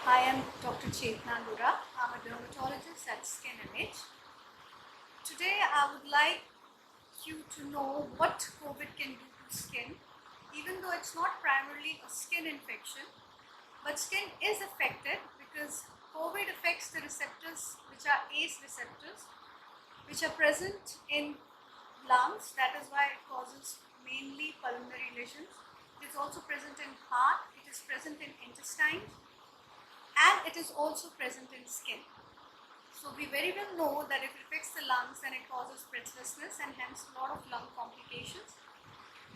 Hi, I'm Dr. Chetna Lura. I'm a dermatologist at SkinMH. Today, I would like you to know what COVID can do to skin, even though it's not primarily a skin infection, but skin is affected because COVID affects the receptors which are ACE receptors, which are present in lungs. That is why it causes mainly pulmonary lesions. It is also present in heart, it is present in intestines, and it is also present in skin. So we very well know that if it affects the lungs, then it causes breathlessness and hence a lot of lung complications.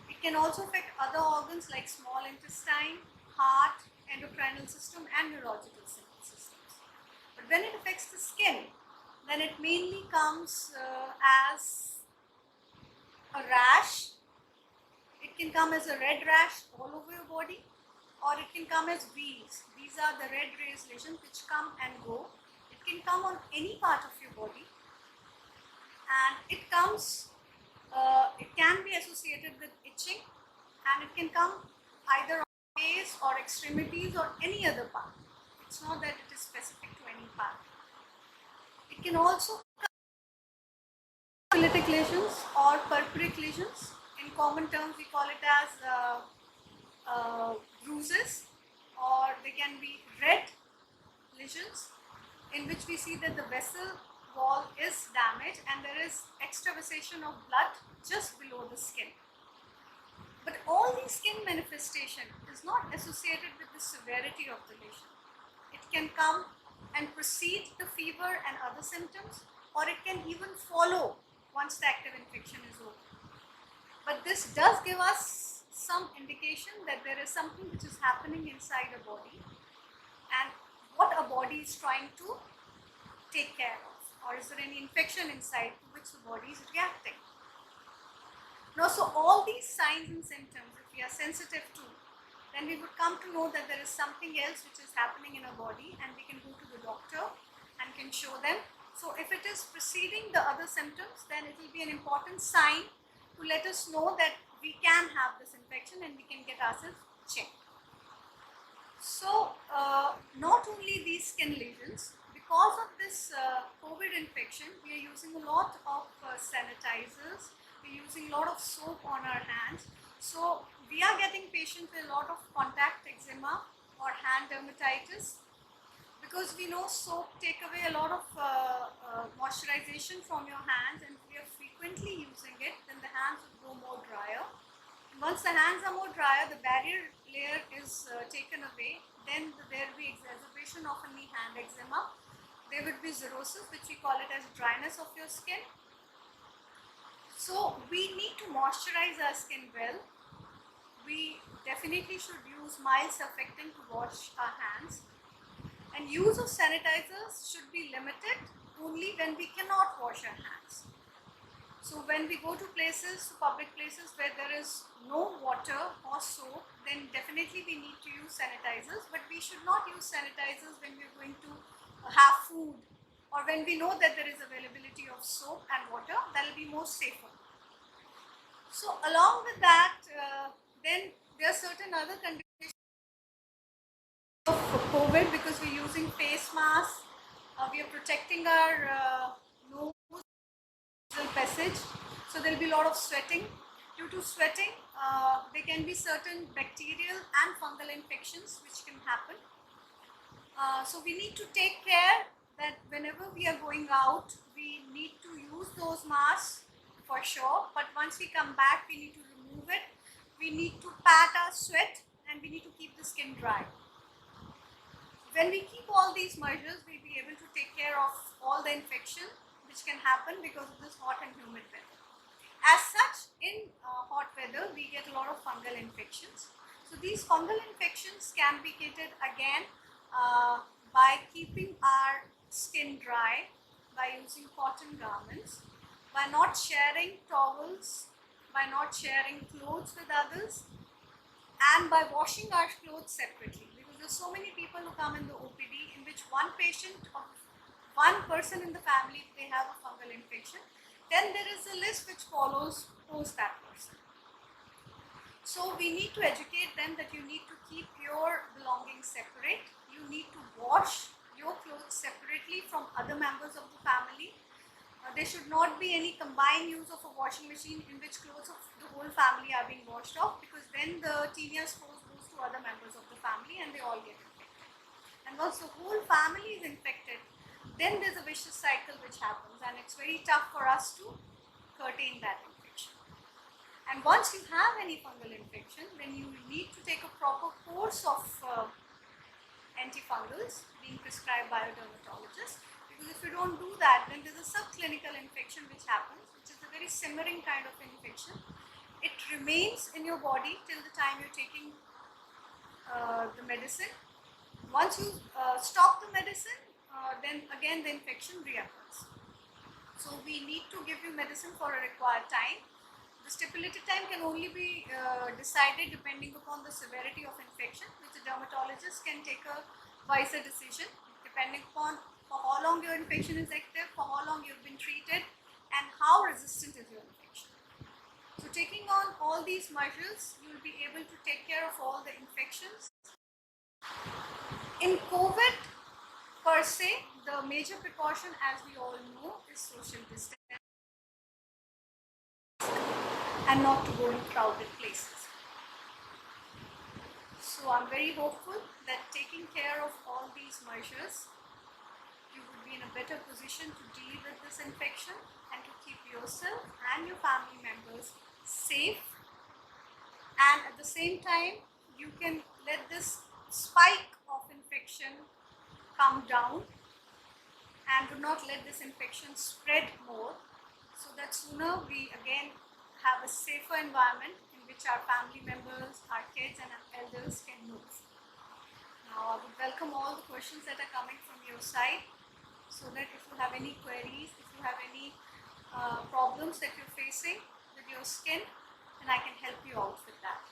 It can also affect other organs like small intestine, heart, endocrinal system and neurological systems. But when it affects the skin, then it mainly comes as a rash. It can come as a red rash all over your body, or it can come as wheals. These are the red raised lesions which come and go. It can come on any part of your body, and it can be associated with itching, and it can come either on face or extremities or any other part. It's not that it is specific to any part. It can also lytic lesions or purpuric lesions. In common terms, we call it as bruises, or they can be red lesions in which we see that the vessel wall is damaged and there is extravasation of blood just below the skin. But all these skin manifestation is not associated with the severity of the lesion. It can come and precede the fever and other symptoms, or it can even follow once the active infection is over. But this does give us some indication that there is something which is happening inside the body and what a body is trying to take care of, or is there any infection inside to which the body is reacting. Now, so all these signs and symptoms, if we are sensitive to, then we would come to know that there is something else which is happening in our body, and we can go to the doctor and can show them. So if it is preceding the other symptoms, then it will be an important sign to let us know that we can have this infection and we can get ourselves checked. So not only these skin lesions, because of this COVID infection, we are using a lot of sanitizers, we're using a lot of soap on our hands. So we are getting patients with a lot of contact eczema or hand dermatitis, because we know soap take away a lot of moisturization from your hands, and if we are frequently using it, then the hands will go more drier. And once the hands are more drier, the barrier layer is taken away, then there will be exacerbation of any hand eczema. There would be xerosis, which we call it as dryness of your skin. So we need to moisturize our skin well. We definitely should use mild surfactant to wash our hands. And use of sanitizers should be limited only when we cannot wash our hands. So when we go to places, public places where there is no water or soap, then definitely we need to use sanitizers, but we should not use sanitizers when we are going to have food, or when we know that there is availability of soap and water. That will be more safer. So along with that, then there are certain other conditions of COVID, because we're using face masks, we are protecting our nose, passage, so there will be a lot of sweating. Due to sweating, there can be certain bacterial and fungal infections which can happen. So we need to take care that whenever we are going out, we need to use those masks for sure, but once we come back, we need to remove it. We need to pat our sweat, and we need to keep the skin dry. When we keep all these measures, we'll be able to take care of all the infection which can happen because of this hot and humid weather. As such, in hot weather, we get a lot of fungal infections. So these fungal infections can be treated again by keeping our skin dry, by using cotton garments, by not sharing towels, by not sharing clothes with others, and by washing our clothes separately. Because there's so many people who come in the OPD in which one patient or one person in the family, they have a fungal infection, then there is a list which follows post that person. So we need to educate them that you need to keep your belongings separate, you need to wash wash your clothes separately from other members of the family. There should not be any combined use of a washing machine in which clothes of the whole family are being washed off, because then the Taenia spores goes to other members of the family and they all get infected. And once the whole family is infected, then there's a vicious cycle which happens, and it's very tough for us to curtail that infection. And once you have any fungal infection, then you need to take a proper course of antifungals being prescribed by a dermatologist. Because if you don't do that, then there's a subclinical infection which happens, which is a very simmering kind of infection. It remains in your body till the time you're taking the medicine. Once you stop the medicine, then again the infection reoccurs. So we need to give you medicine for a required time. The stipulated time can only be decided depending upon the severity of infection, which the dermatologist can take a wiser decision depending upon for how long your infection is active, for how long you've been treated, and how resistant is your infection. So taking on all these measures, you will be able to take care of all the infections. In COVID per se, the major precaution, as we all know, is social distance and not to go in crowded places. So I'm very hopeful that taking care of all these measures, you would be in a better position to deal with this infection and to keep yourself and your family members safe. And at the same time, you can let this spike of infection come down and do not let this infection spread more, so that sooner we again have a safer environment in which our family members, our kids and our elders can move. Now I would welcome all the questions that are coming from your side, so that if you have any queries, if you have any problems that you're facing with your skin, then I can help you out with that.